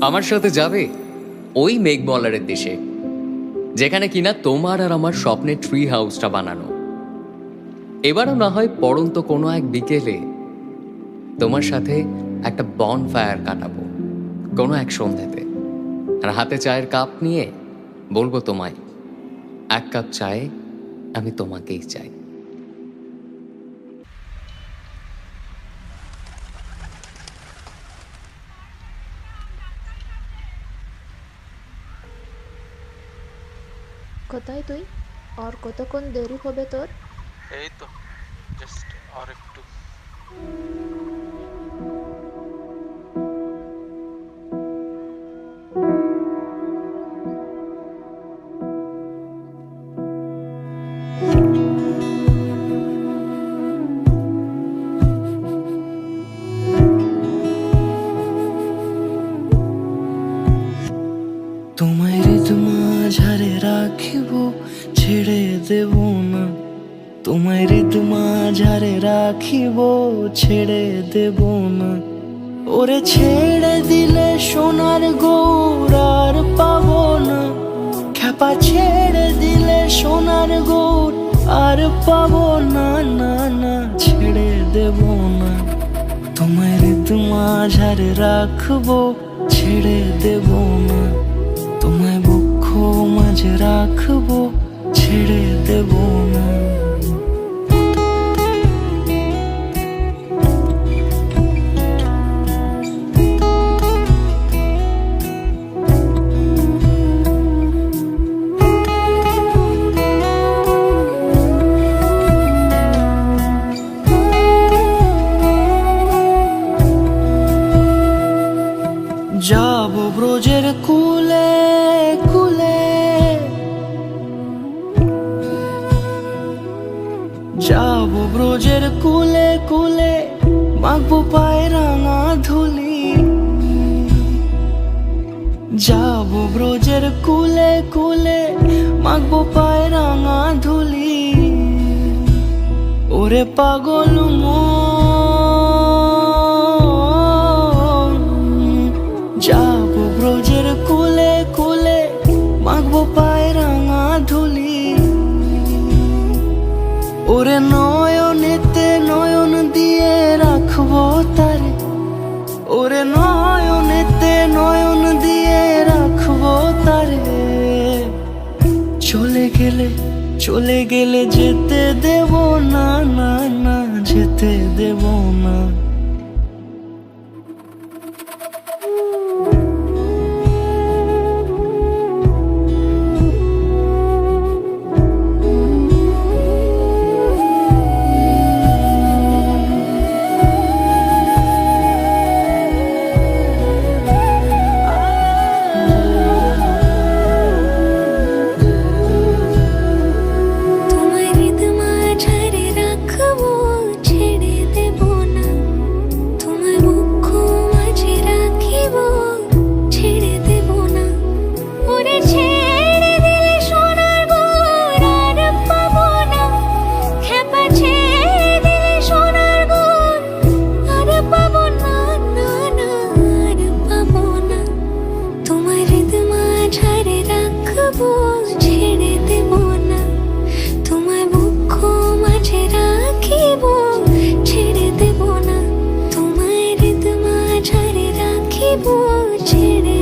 আমার সাথে যাবে ওই মেঘমলারের দেশে, যেখানে কিনা তোমার আর আমার স্বপ্নের ট্রি হাউসটা বানানো। এবারও না হয় পড়ন্ত কোনো এক বিকেলে তোমার সাথে একটা বন ফায়ার কাটাবো কোনো এক সন্ধ্যাতে, আর হাতে চায়ের কাপ নিয়ে বলবো তোমায়, এক কাপ চায়ে আমি তোমাকেই চাই। কোথায় তুই? আর কতক্ষণ দেরি হবে তোর? এই তো জাস্ট আর একটু। তোমায় হৃদ মাঝারে রাখিব, ছেড়ে দেব না। তোমায় হৃদ মাঝারে রাখিব, ছেড়ে দেব না। ওরে ছেড়ে দিলে সোনার গৌর আর পাবো না। খ্যাপা ছেড়ে দিলে সোনার গৌর আর পাবো না, না না ছেড়ে দেব না। তোমায় হৃদ মাঝারে রাখবো, ছেড়ে দেব না। তোমায় বক্ষ মাঝে রাখবো, ছেড়ে দেব না। যাব ব্রজের কুলে কুলে, যাব ব্রজের কুলে কুলে, মাখবো পায়ে রাঙা ধুলি। যাব ব্রজের কুলে কুলে, মাখবো পায়ে রাঙা ধুলি। ওরে পাগল মন, যাব ব্রজের কুলে কুলে, মাখবো পায়ে রাঙা ধুলি। ওরে নয়নেতে নয়ন দিয়ে রাখবো তারে, ওরে নয়নেতে নয়ন দিয়ে রাখবো তারে। চলে গেলে চলে গেলে যেতে দেব না, না না যেতে দেব না। ছেড়ে